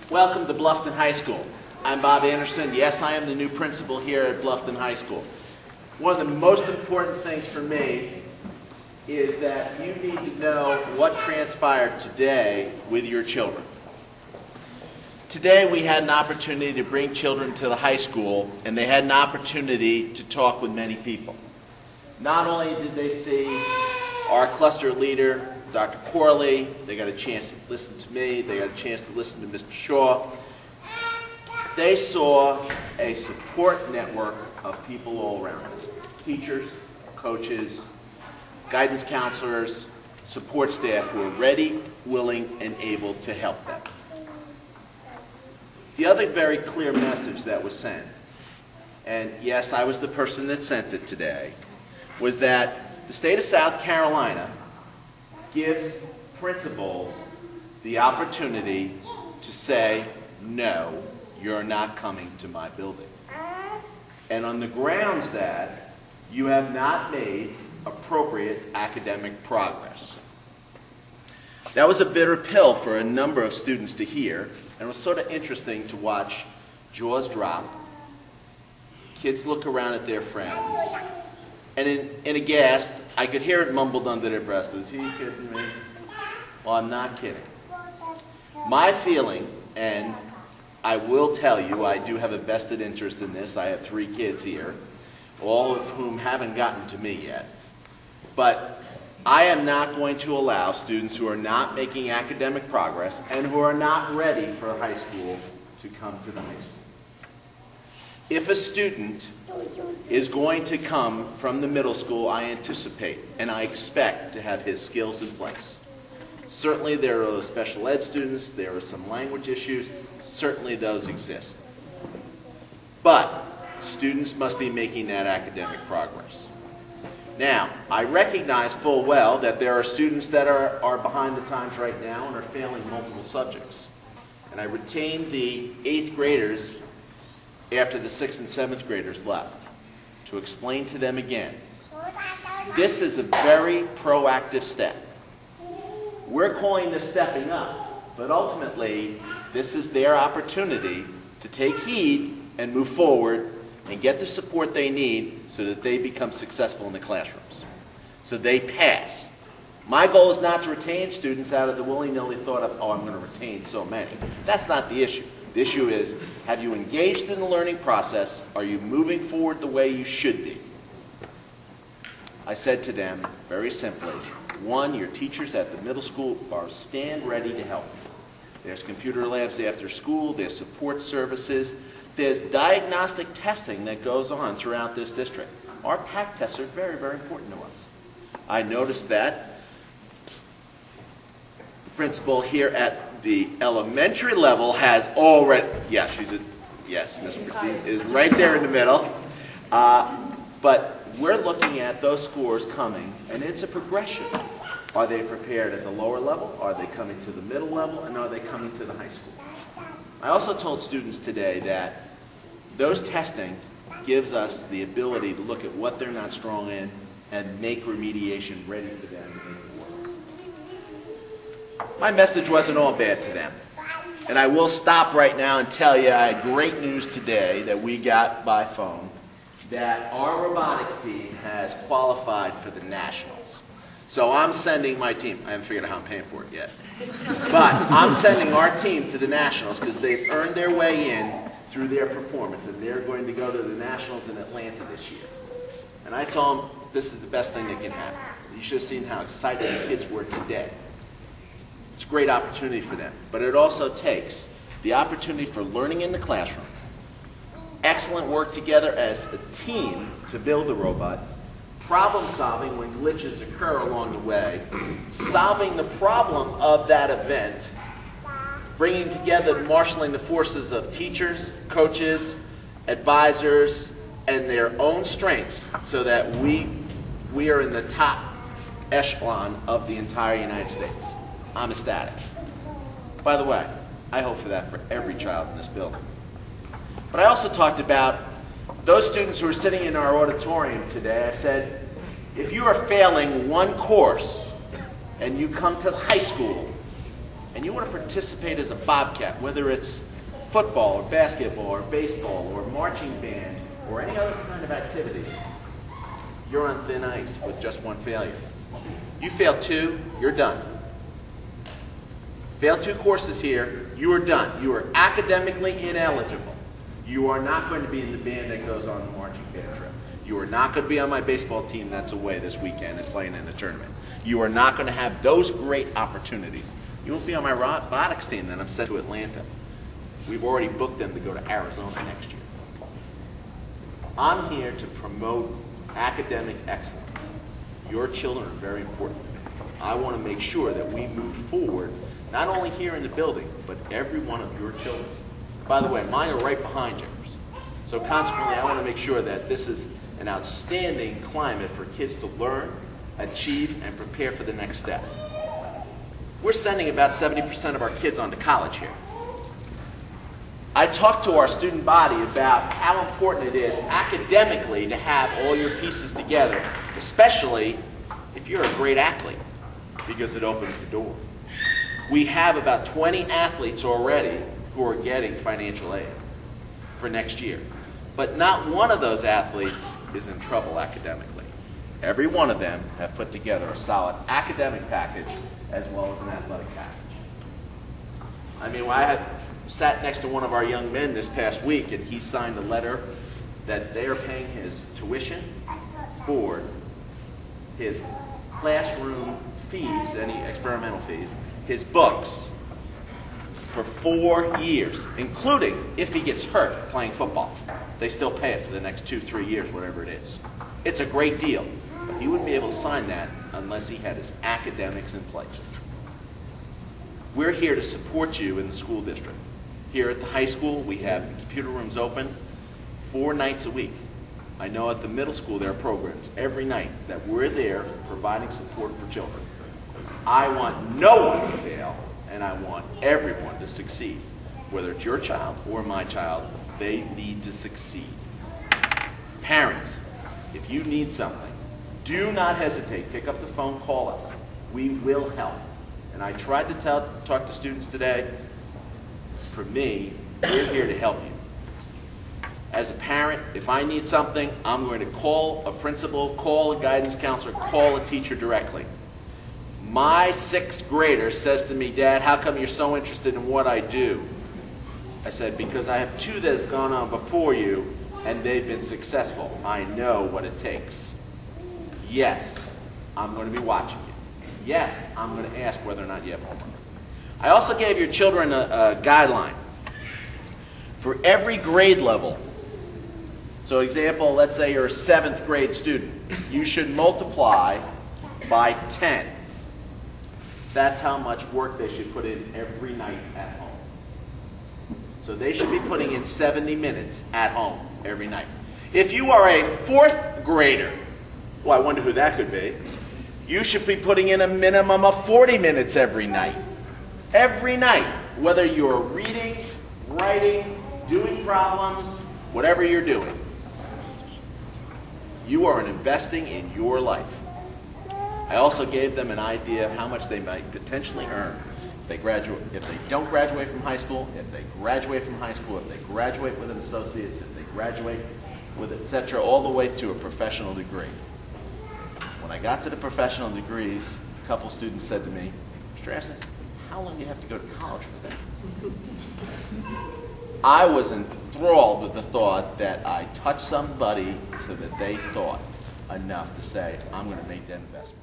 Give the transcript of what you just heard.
Welcome to Bluffton High School. I'm Bob Anderson. Yes, I am the new principal here at Bluffton High School. One of the most important things for me is that you need to know what transpired today with your children. Today we had an opportunity to bring children to the high school, and they had an opportunity to talk with many people. Not only did they see our cluster leader, Dr. Corley, they got a chance to listen to me, they got a chance to listen to Mr. Shaw. They saw a support network of people all around us. Teachers, coaches, guidance counselors, support staff who are ready, willing, and able to help them. The other very clear message that was sent, and yes, I was the person that sent it today, was that the state of South Carolina gives principals the opportunity to say, no, you're not coming to my building. And on the grounds that you have not made appropriate academic progress. That was a bitter pill for a number of students to hear, and it was sort of interesting to watch jaws drop, kids look around at their friends, and in aghast, I could hear it mumbled under their breath, is he kidding me? Well, I'm not kidding. My feeling, and I will tell you, I do have a vested interest in this. I have 3 kids here, all of whom haven't gotten to me yet. But I am not going to allow students who are not making academic progress and who are not ready for high school to come to the high school. If a student is going to come from the middle school, I anticipate and I expect to have his skills in place. Certainly there are special ed students, there are some language issues, certainly those exist. But students must be making that academic progress. Now, I recognize full well that there are students that are behind the times right now and are failing multiple subjects. And I retained the 8th graders after the 6th and 7th graders left to explain to them again. This is a very proactive step. We're calling this stepping up, but ultimately this is their opportunity to take heed and move forward and get the support they need so that they become successful in the classrooms, so they pass. My goal is not to retain students out of the willy-nilly thought of, oh, I'm going to retain so many. That's not the issue. The issue is, have you engaged in the learning process? Are you moving forward the way you should be? I said to them, very simply, 1, your teachers at the middle school are stand ready to help you. There's computer labs after school, there's support services, there's diagnostic testing that goes on throughout this district. Our PAC tests are very, very important to us. I noticed that the principal here at the elementary level has already, yes, Miss Christine is right there in the middle. But we're looking at those scores coming, and it's a progression. Are they prepared at the lower level? Are they coming to the middle level? And are they coming to the high school? I also told students today that those testing gives us the ability to look at what they're not strong in and make remediation ready for them. My message wasn't all bad to them. And I will stop right now and tell you I had great news today that we got by phone that our robotics team has qualified for the Nationals. So I'm sending my team. I haven't figured out how I'm paying for it yet. But I'm sending our team to the Nationals because they've earned their way in through their performance, and they're going to go to the Nationals in Atlanta this year. And I told them this is the best thing that can happen. You should have seen how excited the kids were today. It's a great opportunity for them, but it also takes the opportunity for learning in the classroom, excellent work together as a team to build the robot, problem solving when glitches occur along the way, solving the problem of that event, bringing together, marshaling the forces of teachers, coaches, advisors, and their own strengths so that we are in the top echelon of the entire United States. I'm ecstatic. By the way, I hope for that for every child in this building. But I also talked about those students who are sitting in our auditorium today. I said, if you are failing one course and you come to high school and you want to participate as a Bobcat, whether it's football or basketball or baseball or marching band or any other kind of activity, you're on thin ice with just one failure. You fail 2, you're done. Fail 2 courses here, you are done. You are academically ineligible. You are not going to be in the band that goes on the marching band trip. You are not going to be on my baseball team that's away this weekend and playing in a tournament. You are not going to have those great opportunities. You won't be on my robotics team that I'm sent to Atlanta. We've already booked them to go to Arizona next year. I'm here to promote academic excellence. Your children are very important. I want to make sure that we move forward, not only here in the building, but every one of your children. By the way, mine are right behind yours. So consequently, I want to make sure that this is an outstanding climate for kids to learn, achieve, and prepare for the next step. We're sending about 70% of our kids on to college here. I talked to our student body about how important it is academically to have all your pieces together, especially if you're a great athlete, because it opens the door. We have about 20 athletes already who are getting financial aid for next year. But not one of those athletes is in trouble academically. Every one of them have put together a solid academic package as well as an athletic package. I mean, I had sat next to one of our young men this past week, and he signed a letter that they are paying his tuition, board, his classroom fees, any experimental fees, his books, for 4 years, including if he gets hurt playing football. They still pay it for the next 2-3 years, whatever it is. It's a great deal, but he wouldn't be able to sign that unless he had his academics in place. We're here to support you in the school district. Here at the high school, we have the computer rooms open 4 nights a week. I know at the middle school there are programs every night that we're there providing support for children. I want no one to fail, and I want everyone to succeed. Whether it's your child or my child, they need to succeed. Parents, if you need something, do not hesitate. Pick up the phone, call us. We will help. And I tried to talk to students today. For me, we're here to help you. As a parent, if I need something, I'm going to call a principal, call a guidance counselor, call a teacher directly. My 6th grader says to me, "Dad, how come you're so interested in what I do?" I said, "Because I have 2 that have gone on before you, and they've been successful. I know what it takes. Yes, I'm going to be watching you. Yes, I'm going to ask whether or not you have homework." I also gave your children a guideline. For every grade level, so example, let's say you're a 7th grade student, you should multiply by 10. That's how much work they should put in every night at home. So they should be putting in 70 minutes at home every night. If you are a 4th grader, well, I wonder who that could be, you should be putting in a minimum of 40 minutes every night. Every night, whether you're reading, writing, doing problems, whatever you're doing. You are investing in your life. I also gave them an idea of how much they might potentially earn if they don't graduate from high school, if they graduate from high school, if they graduate with an associate's, if they graduate with etc., all the way to a professional degree. When I got to the professional degrees, a couple students said to me, "Mr. Anderson, how long do you have to go to college for that?" I was enthralled with the thought that I touched somebody so that they thought enough to say, "I'm going to make that investment."